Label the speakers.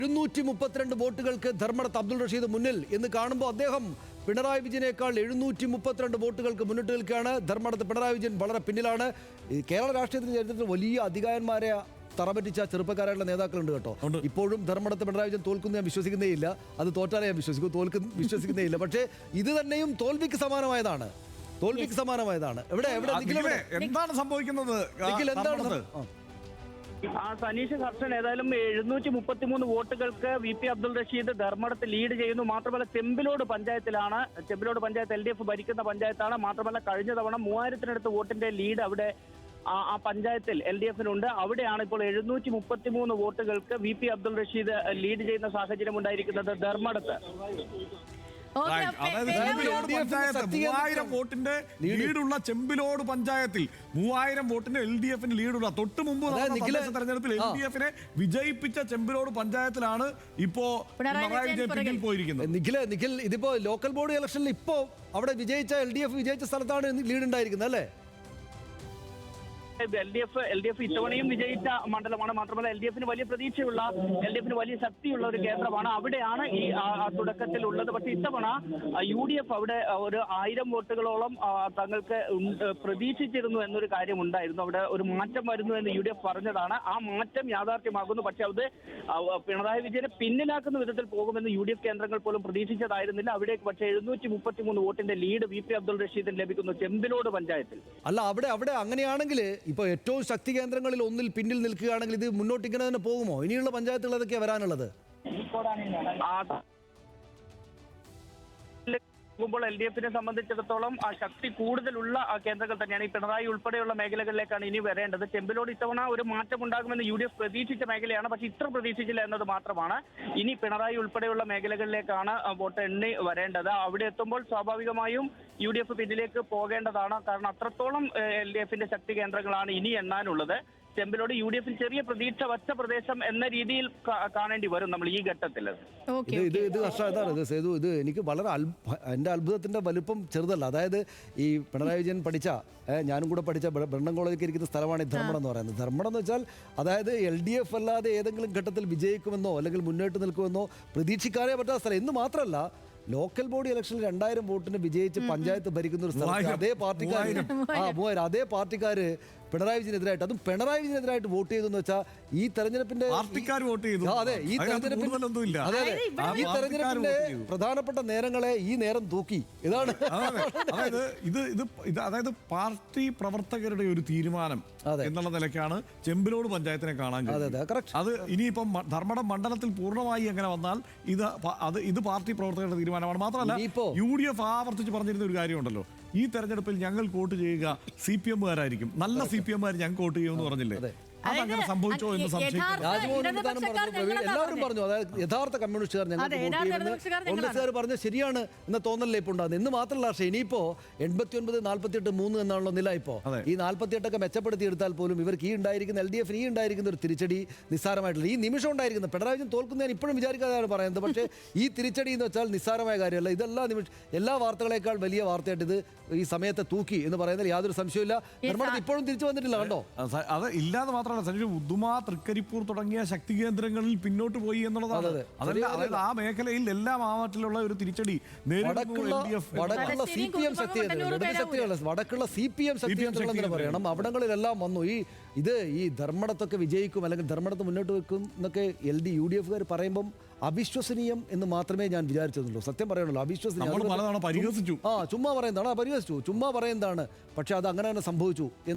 Speaker 1: 732 വോട്ടുകൾക്ക് ധർമ്മടത്ത് അബ്ദുൾ റഷീദ് മുന്നിൽ എന്ന് കാണുമ്പോൾ അദ്ദേഹം പിണറായി വിജയനേക്കാൾ 732 വോട്ടുകൾക്ക് മുന്നിട്ട് നിൽക്കുകയാണ്. ധർമ്മടത്ത് പിണറായി വിജയൻ വളരെ പിന്നിലാണ്. കേരള രാഷ്ട്രീയത്തിന്റെ ചരിത്രത്തിൽ വലിയ അധികാരന്മാരെ തറപറ്റിച്ച ചെറുപ്പക്കാരായിട്ടുള്ള നേതാക്കളുണ്ട് കേട്ടോ. ഇപ്പോഴും ധർമ്മടത്ത് പിണറായി വിജയൻ തോൽക്കുന്ന ഞാൻ വിശ്വസിക്കുന്നേ ഇല്ല. അത് തോറ്റാലേ ഞാൻ വിശ്വസിക്കുന്നേ ഇല്ല. പക്ഷേ ഇത് തന്നെയും തോൽവിക്ക് സമാനമായതാണ്. എവിടെ
Speaker 2: എന്താണ് സംഭവിക്കുന്നത്?
Speaker 3: സനീഷ് ഹർഷൻ ഏതായാലും 733 വോട്ടുകൾക്ക് VP അബ്ദുൾ റഷീദ് ധർമ്മടത്ത് ലീഡ് ചെയ്യുന്നു. മാത്രമല്ല ചെമ്പിലോട് പഞ്ചായത്ത് LDF ഭരിക്കുന്ന പഞ്ചായത്താണ്. മാത്രമല്ല കഴിഞ്ഞ തവണ 3000-നടുത്ത് വോട്ടിന്റെ ലീഡ് അവിടെ ആ പഞ്ചായത്തിൽ LDF-നുണ്ട്. അവിടെയാണ് ഇപ്പോൾ 733 വോട്ടുകൾക്ക് VP അബ്ദുൾ റഷീദ് ലീഡ് ചെയ്യുന്ന സാഹചര്യം ഉണ്ടായിരിക്കുന്നത് ധർമ്മടത്ത്.
Speaker 2: അതായത് 3000 വോട്ടിന്റെ ലീഡുള്ള ചെമ്പിലോട് പഞ്ചായത്തിൽ 3000 വോട്ടിന്റെ LDF-ന് ലീഡുള്ള തൊട്ട് മുമ്പ് തെരഞ്ഞെടുപ്പിൽ LDF-നെ വിജയിപ്പിച്ച ചെമ്പിലോട് പഞ്ചായത്തിലാണ് ഇപ്പോ പിണറായി വിജയൻ പിന്നിൽ പോയിരിക്കുന്നത്.
Speaker 1: നിഖിൽ, ഇതിപ്പോ ലോക്കൽ ബോഡി ഇലക്ഷനിൽ ഇപ്പോ അവിടെ വിജയിച്ച LDF വിജയിച്ച സ്ഥലത്താണ് ലീഡ് ഉണ്ടായിരിക്കുന്നത് അല്ലേ?
Speaker 3: LDF ഇത്തവണയും വിജയിച്ച മണ്ഡലമാണ്. മാത്രമല്ല LDF-ന് വലിയ പ്രതീക്ഷയുള്ള LDF-ന് വലിയ ശക്തിയുള്ള ഒരു കേന്ദ്രമാണ്. അവിടെയാണ് ഈ തുടക്കത്തിൽ ഉള്ളത്. പക്ഷേ ഇത്തവണ UDF അവിടെ ഒരു 1000 വോട്ടുകളോളം തങ്ങൾക്ക് പ്രതീക്ഷിച്ചിരുന്നു എന്നൊരു കാര്യം ഉണ്ടായിരുന്നു. അവിടെ ഒരു മാറ്റം വരുന്നു എന്ന് UDF പറഞ്ഞതാണ്. ആ മാറ്റം യാഥാർത്ഥ്യമാകുന്നു. പക്ഷെ അത് പിണറായി വിജയനെ പിന്നിലാക്കുന്ന വിധത്തിൽ പോകുമെന്ന് UDF കേന്ദ്രങ്ങൾ പോലും പ്രതീക്ഷിച്ചതായിരുന്നില്ല. അവിടേക്ക് പക്ഷേ 733 വോട്ടിന്റെ ലീഡ് VP അബ്ദുൾ റഷീദിന് ലഭിക്കുന്നു ചെമ്പിലോട് പഞ്ചായത്തിൽ.
Speaker 1: അല്ല, അവിടെ അങ്ങനെയാണെങ്കിൽ ഇപ്പോൾ ഏറ്റവും ശക്തി കേന്ദ്രങ്ങളിൽ ഒന്നിൽ പിന്നിൽ നിൽക്കുകയാണെങ്കിൽ ഇത് മുന്നോട്ട് ഇങ്ങനെ തന്നെ പോകുമോ? ഇനിയുള്ള പഞ്ചായത്തുകൾ ഏതൊക്കെയാണ് വരാനുള്ളത്?
Speaker 3: LDF-നെ സംബന്ധിച്ചിടത്തോളം ശക്തി കൂടുതലുള്ള കേന്ദ്രങ്ങൾ തന്നെയാണ്. ഈ പിണറായി ഉൾപ്പെടെയുള്ള മേഖലകളിലേക്കാണ് ഇനി വരേണ്ടത്. ചെമ്പിലോട് ഇത്തവണ ഒരു മാറ്റം ഉണ്ടാകുമെന്ന് UDF പ്രതീക്ഷിച്ച മേഖലയാണ്. പക്ഷെ ഇത്ര പ്രതീക്ഷിച്ചില്ല എന്നത് മാത്രമാണ്. ഇനി പിണറായി ഉൾപ്പെടെയുള്ള മേഖലകളിലേക്കാണ് വോട്ട് എണ്ണി വരേണ്ടത്. അവിടെ എത്തുമ്പോൾ സ്വാഭാവികമായും UDF പിന്നിലേക്ക് പോകേണ്ടതാണ്. കാരണം അത്രത്തോളം LDF-ന്റെ ശക്തി കേന്ദ്രങ്ങളാണ് ഇനി എണ്ണാനുള്ളത്. ചെമ്പിലോട് UDF-ന് ചെറിയ പ്രതീക്ഷ വച്ച പ്രദേശം എന്ന രീതിയിൽ കാണേണ്ടി വരും നമ്മൾ ഈ ഘട്ടത്തിൽ.
Speaker 1: ഇത് എനിക്ക് വളരെ എൻ്റെ അത്ഭുതത്തിന്റെ വലുപ്പം ചെറുതല്ല. അതായത് ഈ പിണറായി വിജയൻ പഠിച്ച ഞാനും കൂടെ പഠിച്ച ബ്രണ്ണൻ കോളേജിൽ ഇരിക്കുന്ന സ്ഥലമാണ് ഈ ധർമ്മടം എന്ന് പറയുന്നത്. ധർമ്മടം എന്ന് വെച്ചാൽ അതായത് LDF അല്ലാതെ ഏതെങ്കിലും ഘട്ടത്തിൽ വിജയിക്കുമെന്നോ അല്ലെങ്കിൽ മുന്നോട്ട് നിൽക്കുമെന്നോ പ്രതീക്ഷിക്കാനേ പറ്റാത്ത സ്ഥലം. എന്ന് മാത്രമല്ല, ലോക്കൽ ബോഡി ഇലക്ഷനിൽ 2000 വോട്ടിന് വിജയിച്ച് പഞ്ചായത്ത് ഭരിക്കുന്ന ഒരു സ്ഥലത്ത് അതേ പാർട്ടിക്കാര് പിണറായി വിജയനെതിരായിട്ട്, അതും പിണറായി വിജയനെതിരായിട്ട് വോട്ട് ചെയ്തെന്ന് വെച്ചാൽ ഈ തെരഞ്ഞെടുപ്പിന്റെ പ്രധാനപ്പെട്ട നേരങ്ങളെ ഈ നേരം തൂക്കി. ഇതാണ്
Speaker 2: അതായത് പാർട്ടി പ്രവർത്തകരുടെ ഒരു തീരുമാനം എന്നുള്ള നിലയ്ക്കാണ് ചെമ്പിലോട് പഞ്ചായത്തിനെ കാണാൻ കഴിയുന്നത്. അത് ഇനിയിപ്പം ധർമ്മടം മണ്ഡലത്തിൽ പൂർണ്ണമായി എങ്ങനെ വന്നാൽ ഇത് പാർട്ടി പ്രവർത്തകരുടെ തീരുമാനമാണ്. മാത്രമല്ല UDF ആവർത്തിച്ച് പറഞ്ഞിരുന്ന ഒരു കാര്യമുണ്ടല്ലോ, ഈ തെരഞ്ഞെടുപ്പിൽ ഞങ്ങൾ വോട്ട് ചെയ്യുക CPM-കാരായിരിക്കും, നല്ല CPM-കാർ ഞങ്ങൾക്ക് വോട്ട് ചെയ്യുമെന്ന് പറഞ്ഞില്ലേ? അതങ്ങനെ സംഭവിച്ചോ എന്ന്
Speaker 1: എല്ലാവരും പറഞ്ഞു. അതായത് യഥാർത്ഥ കമ്മ്യൂണിസ്റ്റുകാർ കോൺഗ്രസ്സുകാർ പറഞ്ഞ ശരിയാണ് എന്ന തോന്നലേ ഇപ്പോൾ ഉണ്ടാകുന്നത്. എന്ന് മാത്രമല്ല, പക്ഷേ ഇനിയിപ്പോ 89, 48, 3 എന്നാണല്ലോ നില. ഇപ്പോ ഈ 48 മെച്ചപ്പെടുത്തിയെടുത്താൽ പോലും ഇവർക്ക് ഈ ഉണ്ടായിരിക്കുന്ന LDF-ന് ഈ ഉണ്ടായിരിക്കുന്ന ഒരു തിരിച്ചടി നിസ്സാരമായിട്ടുള്ള ഈ നിമിഷം ഉണ്ടായിരിക്കുന്നത്. പിണറായി വിജയൻ തോൽക്കുന്ന ഞാൻ ഇപ്പോഴും വിചാരിക്കാതെയാണ് പറയുന്നത്. പക്ഷേ ഈ തിരിച്ചടി എന്ന് വെച്ചാൽ നിസ്സാരമായ കാര്യമല്ല. ഇതെല്ലാ എല്ലാ വാർത്തകളേക്കാൾ വലിയ വാർത്തയായിട്ട് ഇത് ഈ സമയത്തെ തൂക്കി എന്ന് പറയുന്നതിൽ യാതൊരു സംശയമില്ല. നിർമ്മാണത്തിൽ ഇപ്പോഴും തിരിച്ചു വന്നിട്ടില്ല കണ്ടോ.
Speaker 2: അത് ഇല്ലാതെ മാത്രമല്ല, ഉദുമ, തൃക്കരിപ്പൂർ തുടങ്ങിയ ശക്തി കേന്ദ്രങ്ങളിൽ പിന്നോട്ട് പോയി എന്നുള്ളതാണ്. അതല്ല, അതായത് ആ മേഖലയിൽ എല്ലാ മാവട്ടിലുള്ള ഒരു തിരിച്ചടി
Speaker 1: വടക്കുള്ള CPM ശക്തി കേന്ദ്രങ്ങൾ പറയണം. അവിടങ്ങളിലെല്ലാം വന്നു. ഈ ധർമ്മടത്തൊക്കെ വിജയിക്കും അല്ലെങ്കിൽ ധർമ്മടത്ത് മുന്നോട്ട് വെക്കും എന്നൊക്കെ UDF-കാർ പറയുമ്പം അവിശ്വസനീയം എന്ന് മാത്രമേ ഞാൻ വിചാരിച്ചിരുന്നുള്ളൂ. സത്യം പറയണല്ലോ, അവിശ്വസനീയം.
Speaker 2: ചുമ്മാ പറയുന്നതാണ്.
Speaker 1: പക്ഷെ അത് അങ്ങനെ തന്നെ സംഭവിച്ചു.